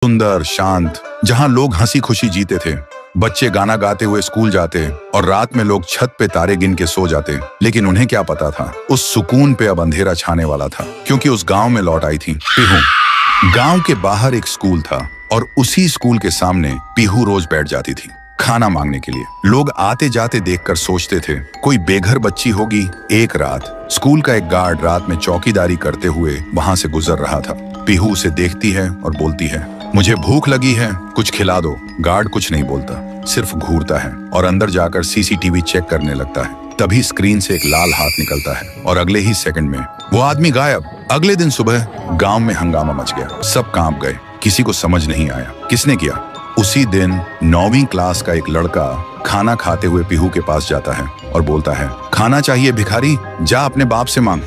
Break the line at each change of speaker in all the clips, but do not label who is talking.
सुंदर, शांत, जहां लोग हंसी खुशी जीते थे। बच्चे गाना गाते हुए स्कूल जाते और रात में लोग छत पे तारे गिन के सो जाते। लेकिन उन्हें क्या पता था, उस सुकून पे अब अंधेरा छाने वाला था, क्योंकि उस गांव में लौट आई थी पीहू। गांव के बाहर एक स्कूल था और उसी स्कूल के सामने पीहू रोज बैठ जाती थी खाना मांगने के लिए। लोग आते जाते देखकर सोचते थे कोई बेघर बच्ची होगी। एक रात स्कूल का एक गार्ड रात में चौकीदारी करते हुए वहां से गुजर रहा था। पीहू उसे देखती है और बोलती है, मुझे भूख लगी है, कुछ खिला दो। गार्ड कुछ नहीं बोलता, सिर्फ घूरता है और अंदर जाकर सीसीटीवी चेक करने लगता है। तभी स्क्रीन से एक लाल हाथ निकलता है और अगले ही सेकंड में वो आदमी गायब। अगले दिन सुबह गांव में हंगामा मच गया। सब कांप गए, किसी को समझ नहीं आया किसने किया। उसी दिन 9वीं क्लास का एक लड़का खाना खाते हुए पीहू के पास जाता है और बोलता है, खाना चाहिए भिखारी, जा अपने बाप से मांग,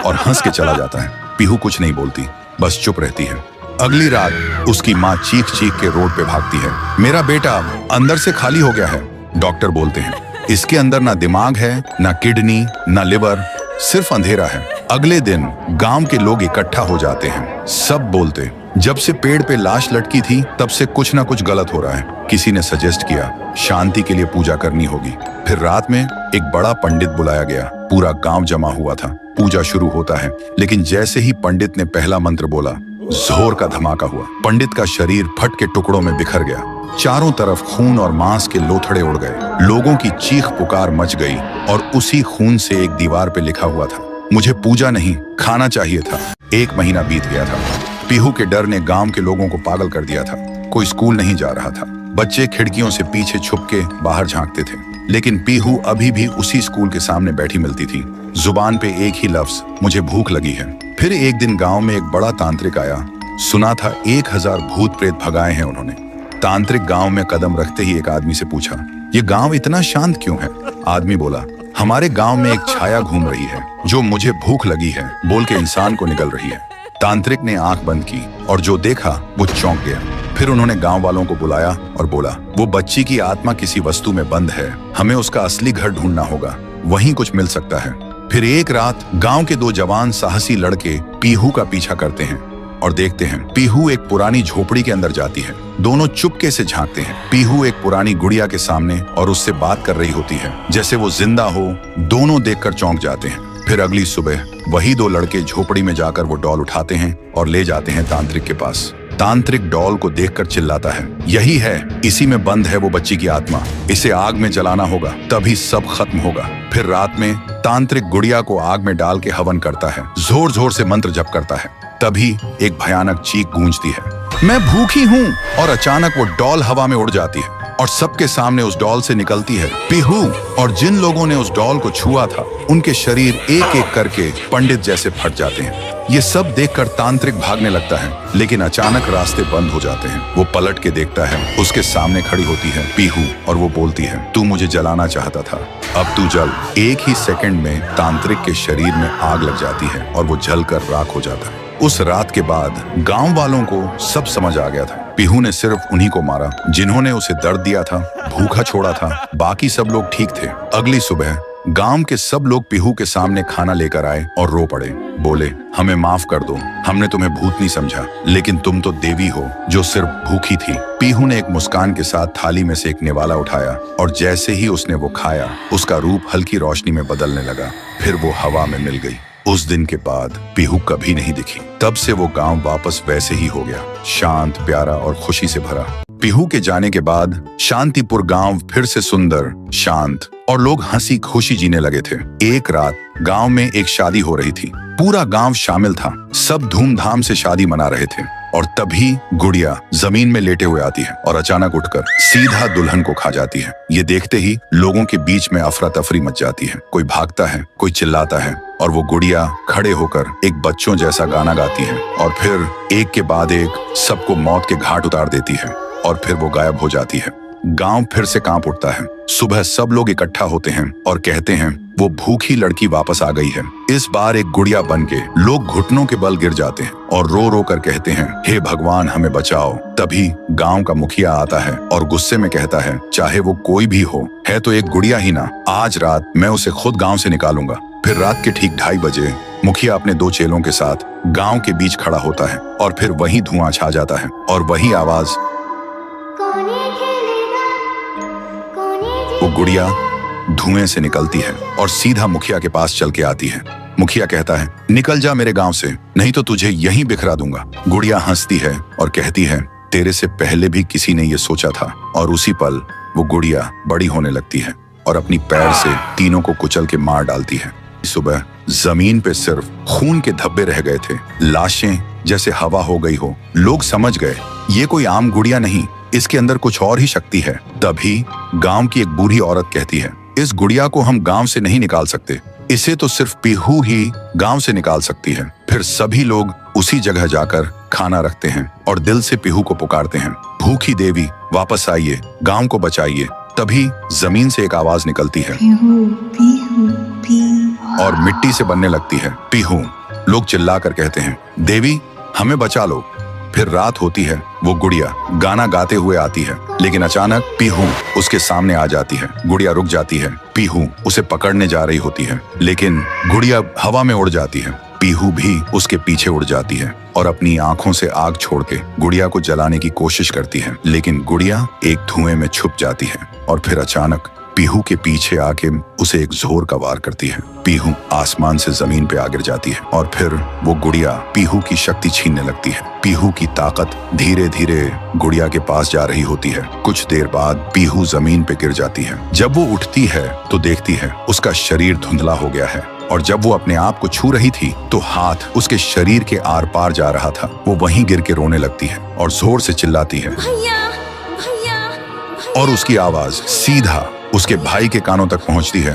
और हंस के चला जाता है। पीहू कुछ नहीं बोलती, बस चुप रहती है। अगली रात उसकी माँ चीख चीख के रोड पे भागती है, मेरा बेटा अंदर से खाली हो गया है। डॉक्टर बोलते हैं, इसके अंदर ना दिमाग है, ना किडनी, ना लिवर, सिर्फ अंधेरा है। अगले दिन गांव के लोग इकट्ठा हो जाते हैं। सब बोलते, जब से पेड़ पे लाश लटकी थी तब से कुछ ना कुछ गलत हो रहा है। किसी ने सजेस्ट किया शांति के लिए पूजा करनी होगी। फिर रात में एक बड़ा पंडित बुलाया गया। पूरा गांव जमा हुआ था। पूजा शुरू होता है, लेकिन जैसे ही पंडित ने पहला मंत्र बोला, जोर का धमाका हुआ। पंडित का शरीर फट के टुकड़ों में बिखर गया। चारों तरफ खून और मांस के लोथड़े उड़ गए। लोगों की चीख पुकार मच गई और उसी खून से एक दीवार पे लिखा हुआ था, मुझे पूजा नहीं, खाना चाहिए था। 1 महीना बीत गया था। पीहू के डर ने गांव के लोगों को पागल कर दिया था। कोई स्कूल नहीं जा रहा था। बच्चे खिड़कियों से पीछे छुप के बाहर झांकते थे। लेकिन पीहू अभी भी उसी स्कूल के सामने बैठी मिलती थी। जुबान पे एक ही लफ्ज, मुझे भूख लगी है। फिर एक दिन गांव में एक बड़ा तांत्रिक आया। सुना था 1000 भूत प्रेत भगाए हैं उन्होंने। तांत्रिक गांव में कदम रखते ही एक आदमी से पूछा, ये गांव इतना शांत क्यों है? आदमी बोला, हमारे गांव में एक छाया घूम रही है जो मुझे भूख लगी है बोल के इंसान को निगल रही है। तांत्रिक ने आंख बंद की और जो देखा वो चौंक गया। फिर उन्होंने गांव वालों को बुलाया और बोला, वो बच्ची की आत्मा किसी वस्तु में बंद है, हमें उसका असली घर ढूंढना होगा, वहीं कुछ मिल सकता है। फिर एक रात गांव के 2 जवान साहसी लड़के पीहू का पीछा करते हैं और देखते हैं पीहू एक पुरानी झोपड़ी के अंदर जाती है। दोनों चुपके से झांकते हैं। पीहू एक पुरानी गुड़िया के सामने और उससे बात कर रही होती है जैसे वो जिंदा हो। दोनों देखकर चौंक जाते हैं। फिर अगली सुबह वही 2 लड़के झोपड़ी में जाकर वो डॉल उठाते हैं और ले जाते हैं तांत्रिक के पास। तांत्रिक डॉल को देखकर चिल्लाता है, यही है, इसी में बंद है वो बच्ची की आत्मा, इसे आग में जलाना होगा तभी सब खत्म होगा। फिर रात में तांत्रिक गुड़िया को आग में डाल के हवन करता है, जोर जोर से मंत्र जप करता है। तभी एक भयानक चीख गूंजती है, मैं भूखी हूँ, और अचानक वो डॉल हवा में उड़ जाती है और सबके सामने उस डॉल से निकलती है पीहू। और जिन लोगों ने उस डॉल को छुआ था उनके शरीर एक एक करके पंडित जैसे फट जाते हैं। ये सब देखकर तांत्रिक भागने लगता है, लेकिन अचानक रास्ते बंद हो जाते हैं। वो पलट के देखता है, उसके सामने खड़ी होती है पीहू और वो बोलती है, तू मुझे जलाना चाहता था, अब तू जल। एक ही सेकंड में तांत्रिक के शरीर में आग लग जाती है और वो जलकर राख हो जाता है। उस रात के बाद गांव वालों को सब समझ आ गया था। पीहू ने सिर्फ उन्हीं को मारा जिन्होंने उसे दर्द दिया था, भूखा छोड़ा था, बाकी सब लोग ठीक थे। अगली सुबह गांव के सब लोग पीहू के सामने खाना लेकर आए और रो पड़े। बोले, हमें माफ कर दो, हमने तुम्हें भूत नहीं समझा, लेकिन तुम तो देवी हो जो सिर्फ भूखी थी। पीहू ने एक मुस्कान के साथ थाली में से एक निवाला उठाया और जैसे ही उसने वो खाया, उसका रूप हल्की रोशनी में बदलने लगा। फिर वो हवा में मिल गई। उस दिन के बाद पीहू कभी नहीं दिखी। तब से वो गांव वापस वैसे ही हो गया, शांत, प्यारा और खुशी से भरा। पीहू के जाने के बाद शांतिपुर गांव फिर से सुंदर, शांत और लोग हंसी खुशी जीने लगे थे। एक रात गांव में एक शादी हो रही थी। पूरा गांव शामिल था। सब धूमधाम से शादी मना रहे थे और तभी गुड़िया जमीन में लेटे हुए आती है और अचानक उठकर सीधा दुल्हन को खा जाती है। ये देखते ही लोगों के बीच में अफरा तफरी मच जाती है। कोई भागता है, कोई चिल्लाता है और वो गुड़िया खड़े होकर एक बच्चों जैसा गाना गाती है और फिर एक के बाद एक सबको मौत के घाट उतार देती है और फिर वो गायब हो जाती है। गांव फिर से कांप उठता है। सुबह सब लोग इकट्ठा होते हैं और कहते हैं वो भूखी लड़की वापस आ गई है। इस बार एक गुड़िया बन के लोग घुटनों के बल गिर जाते हैं और रो रो कर कहते हैं, हे भगवान हमें बचाओ। तभी गांव का मुखिया आता है और गुस्से में कहता है, चाहे वो कोई भी हो, है तो एक गुड़िया ही ना, आज रात मैं उसे खुद गांव से निकालूंगा। फिर रात के ठीक 2:30 बजे मुखिया अपने 2 चेलों के साथ गांव के बीच खड़ा होता है और फिर वही धुआं छा जाता है और वही आवाज, वो गुड़िया धुएं से निकलती है और सीधा मुखिया के पास चल के आती है। मुखिया कहता है, निकल जा मेरे गांव से, नहीं तो तुझे यहीं बिखरा दूंगा। गुड़िया हंसती है और कहती है, तेरे से पहले भी किसी ने ये सोचा था। और उसी पल वो गुड़िया बड़ी होने लगती है और अपनी पैर से तीनों को कुचल के मार डालती है। सुबह जमीन पे सिर्फ खून के धब्बे रह गए थे, लाशें जैसे हवा हो गई हो। लोग समझ गए ये कोई आम गुड़िया नहीं, इसके अंदर कुछ और ही शक्ति है। तभी गांव की एक बूढ़ी औरत कहती है, इस गुड़िया को हम गांव से नहीं निकाल सकते, इसे तो सिर्फ पीहू ही गांव से निकाल सकती है। फिर सभी लोग उसी जगह जाकर खाना रखते हैं और दिल से पीहू को पुकारते हैं, भूखी देवी वापस आइए, गांव को बचाइए। तभी जमीन से एक आवाज निकलती है,
पीहू पीहू पीहू,
और मिट्टी से बनने लगती है, पीहू। लोग चिल्लाकर कहते हैं, देवी हमें बचा लो। फिर रात होती है, वो गुड़िया गाना गाते हुए आती है, लेकिन अचानक पीहू उसके सामने आ जाती है। गुड़िया रुक जाती है, पीहू उसे पकड़ने जा रही होती है, लेकिन गुड़िया हवा में उड़ जाती है। पीहू भी उसके पीछे उड़ जाती है और अपनी आंखों से आग छोड़ के गुड़िया को जलाने की कोशिश करती है, लेकिन गुड़िया एक धुएं में छुप जाती है और फिर अचानक पीहू के पीछे आके उसे एक जोर का वार करती है। पीहू आसमान से जमीन पे आ गिर जाती है और फिर वो गुड़िया पीहू की शक्ति छीनने लगती है। पीहू की ताकत धीरे धीरे गुड़िया के पास जा रही होती है। कुछ देर बाद पीहू जमीन पे गिर जाती है। जब वो उठती है तो देखती है उसका शरीर धुंधला हो गया है और जब वो अपने आप को छू रही थी तो हाथ उसके शरीर के आर पार जा रहा था। वो वहीं गिर के रोने लगती है और जोर से चिल्लाती है,
भैया भैया,
और उसकी आवाज सीधा उसके भाई के कानों तक पहुंचती है।